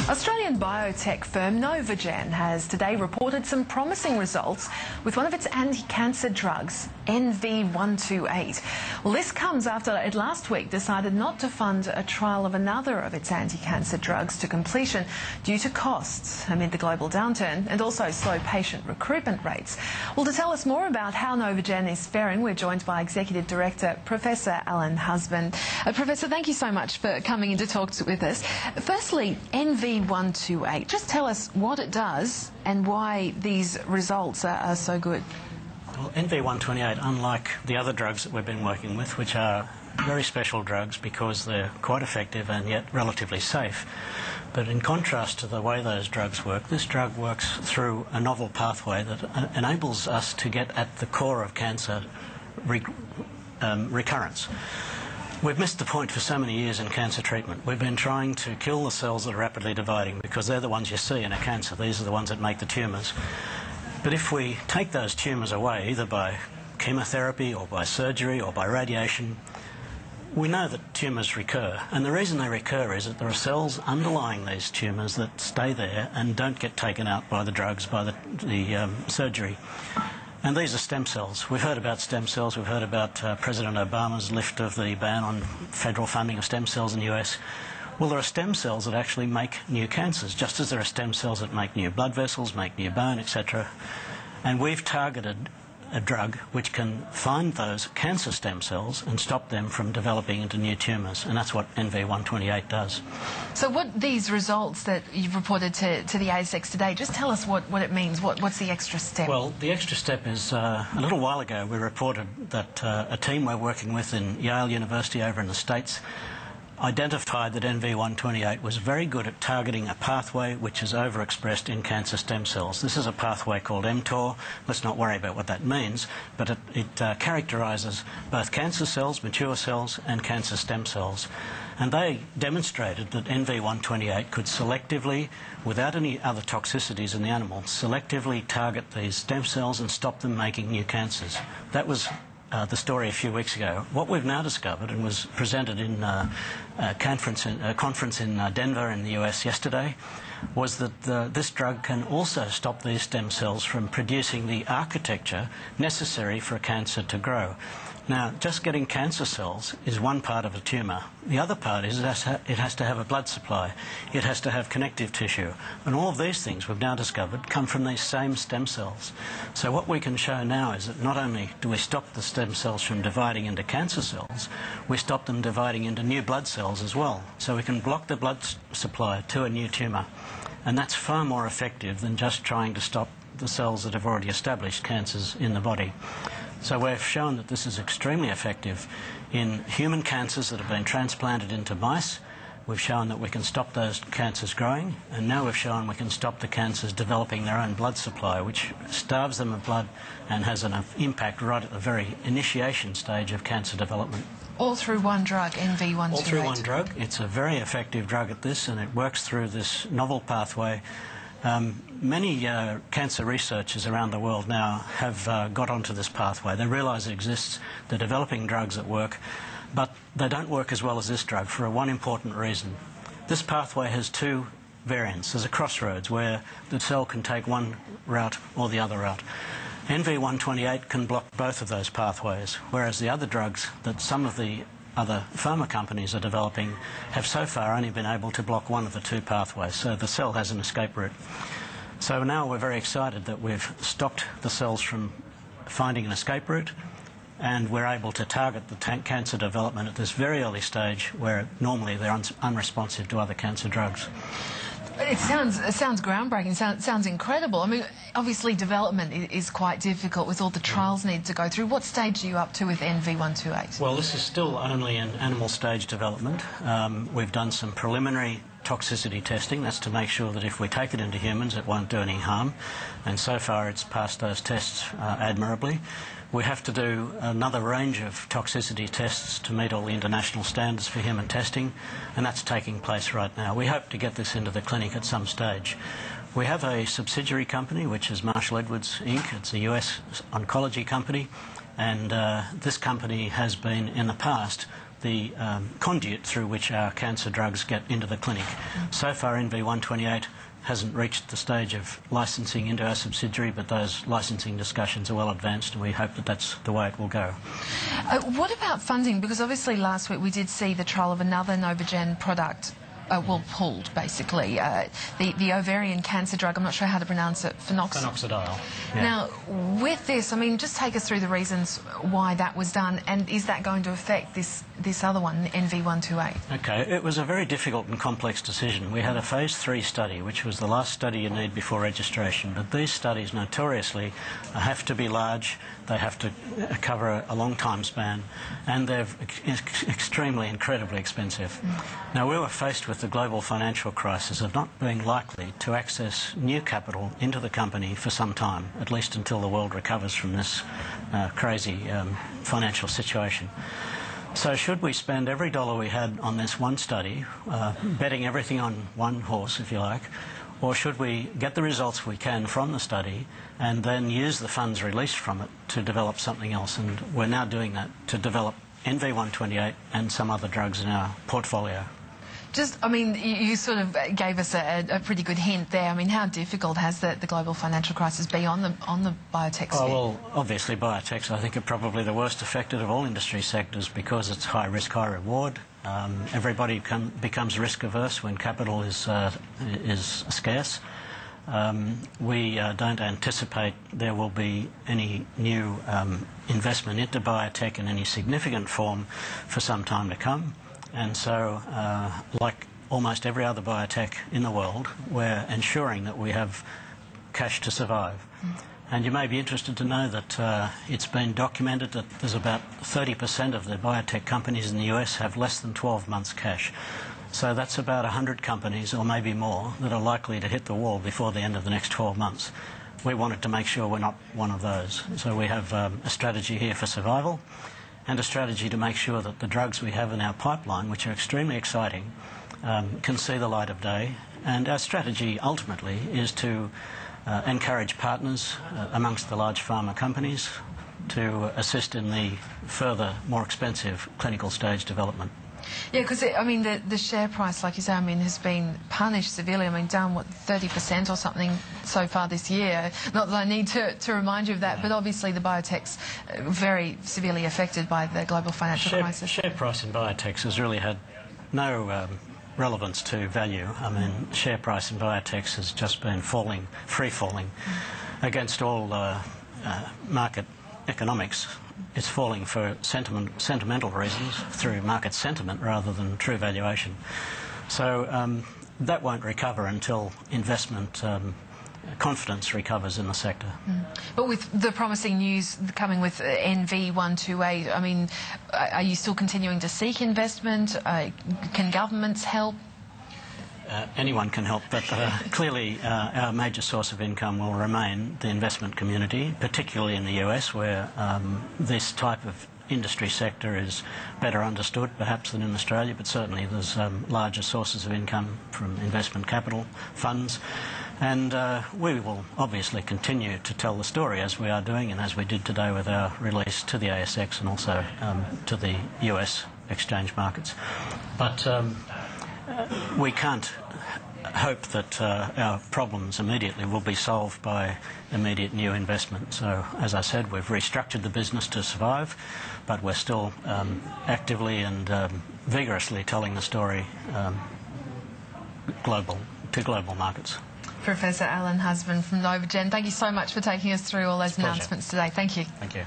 Australian biotech firm Novogen has today reported some promising results with one of its anti-cancer drugs, NV128. Well, this comes after it last week decided not to fund a trial of another of its anti-cancer drugs to completion due to costs amid the global downturn and also slow patient recruitment rates. Well, to tell us more about how Novogen is faring, we're joined by Executive Director Professor Alan Husband. Professor, thank you so much for coming in to talk with us. Firstly, NV128. Just tell us what it does and why these results are so good. Well, NV128, unlike the other drugs that we've been working with, which are very special drugs because they're quite effective and yet relatively safe, but in contrast to the way those drugs work, this drug works through a novel pathway that enables us to get at the core of cancer recurrence. We've missed the point for so many years in cancer treatment. We've been trying to kill the cells that are rapidly dividing because they're the ones you see in a cancer. These are the ones that make the tumours. But if we take those tumours away, either by chemotherapy or by surgery or by radiation, we know that tumours recur. And the reason they recur is that there are cells underlying these tumours that stay there and don't get taken out by the drugs, by the surgery. And these are stem cells. We've heard about stem cells. We've heard about President Obama's lift of the ban on federal funding of stem cells in the US. Well, there are stem cells that actually make new cancers, just as there are stem cells that make new blood vessels, make new bone, etc. And we've targeted a drug which can find those cancer stem cells and stop them from developing into new tumours, and that's what NV128 does. So what these results that you've reported to the ASX today, just tell us what it means. What's the extra step? Well, the extra step is a little while ago we reported that a team we're working with in Yale University over in the States identified that NV128 was very good at targeting a pathway which is overexpressed in cancer stem cells. This is a pathway called mTOR. Let's not worry about what that means, but it characterises both cancer cells, mature cells, and cancer stem cells. And they demonstrated that NV128 could selectively, without any other toxicities in the animal, selectively target these stem cells and stop them making new cancers. That was the story a few weeks ago. What we've now discovered, and was presented in a conference in Denver in the US yesterday, was that this drug can also stop these stem cells from producing the architecture necessary for a cancer to grow. Now, just getting cancer cells is one part of a tumour. The other part is it has to have a blood supply. It has to have connective tissue. And all of these things we've now discovered come from these same stem cells. So what we can show now is that not only do we stop the stem cells from dividing into cancer cells, we stop them dividing into new blood cells as well. So we can block the blood supply to a new tumour. And that's far more effective than just trying to stop the cells that have already established cancers in the body. So we've shown that this is extremely effective in human cancers that have been transplanted into mice. We've shown that we can stop those cancers growing, and now we've shown we can stop the cancers developing their own blood supply, which starves them of blood and has an impact right at the very initiation stage of cancer development. All through one drug, NV128? All through one drug. It's a very effective drug at this, and it works through this novel pathway. Many cancer researchers around the world now have got onto this pathway. They realise it exists, they're developing drugs that work, but they don't work as well as this drug for one important reason. This pathway has two variants. There's a crossroads where the cell can take one route or the other route. NV128 can block both of those pathways, whereas the other drugs that some of the other pharma companies are developing have so far only been able to block one of the two pathways, so the cell has an escape route. So now we're very excited that we've stopped the cells from finding an escape route, and we're able to target the cancer development at this very early stage where normally they're unresponsive to other cancer drugs. It sounds groundbreaking, sounds incredible. I mean, obviously development is quite difficult with all the trials needed to go through. What stage are you up to with NV128? Well, this is still only in animal stage development. We've done some preliminary toxicity testing. That's to make sure that if we take it into humans, it won't do any harm. And so far it's passed those tests admirably. We have to do another range of toxicity tests to meet all the international standards for human testing, and that's taking place right now. We hope to get this into the clinic at some stage. We have a subsidiary company, which is Marshall Edwards Inc. It's a US oncology company, and this company has been, in the past, the conduit through which our cancer drugs get into the clinic. So far, NV128 hasn't reached the stage of licensing into our subsidiary, but those licensing discussions are well advanced, and we hope that that's the way it will go. What about funding? Because obviously last week we did see the trial of another Novogen product pulled, basically. The ovarian cancer drug, I'm not sure how to pronounce it, Phenoxidile. Yeah. Now, with this, I mean, just take us through the reasons why that was done, and is that going to affect this other one, NV128? Okay, it was a very difficult and complex decision. We had a phase 3 study, which was the last study you need before registration, but these studies notoriously have to be large, they have to cover a long time span, and they're extremely, incredibly expensive. Now, we were faced with the global financial crisis of not being likely to access new capital into the company for some time, at least until the world recovers from this crazy financial situation. So should we spend every dollar we had on this one study, betting everything on one horse, if you like, or should we get the results we can from the study and then use the funds released from it to develop something else? And we're now doing that, to develop NV128 and some other drugs in our portfolio. Just, I mean, you sort of gave us a pretty good hint there. I mean, how difficult has the global financial crisis been on the biotech sphere? Oh, well, obviously biotechs, I think, are probably the worst affected of all industry sectors because it's high risk, high reward. Everybody becomes risk averse when capital is scarce. We don't anticipate there will be any new investment into biotech in any significant form for some time to come. And so, like almost every other biotech in the world, we're ensuring that we have cash to survive. And you may be interested to know that it's been documented that there's about 30% of the biotech companies in the US have less than 12 months cash. So that's about 100 companies, or maybe more, that are likely to hit the wall before the end of the next 12 months. We wanted to make sure we're not one of those. So we have a strategy here for survival, and a strategy to make sure that the drugs we have in our pipeline, which are extremely exciting, can see the light of day. And our strategy ultimately is to encourage partners amongst the large pharma companies to assist in the further, more expensive clinical stage development. Yeah, because, I mean, the share price, like you say, I mean, has been punished severely. I mean, down, what, 30% or something so far this year. Not that I need to remind you of that, but obviously the biotech's very severely affected by the global financial crisis. Share price in biotechs has really had no relevance to value. I mean, share price in biotechs has just been falling, free-falling, against all market economics. It's falling for sentimental reasons, through market sentiment rather than true valuation. So that won't recover until investment confidence recovers in the sector. But with the promising news coming with NV128, I mean, are you still continuing to seek investment? Can governments help? Anyone can help, but clearly our major source of income will remain the investment community, particularly in the US, where this type of industry sector is better understood perhaps than in Australia, but certainly there's larger sources of income from investment capital funds. And we will obviously continue to tell the story as we are doing, and as we did today with our release to the ASX and also to the US exchange markets. But we can't hope that our problems immediately will be solved by immediate new investment. So, as I said, we've restructured the business to survive, but we're still actively and vigorously telling the story to global markets. Professor Alan Husband from Novogen, thank you so much for taking us through all those announcements today. Thank you. Thank you.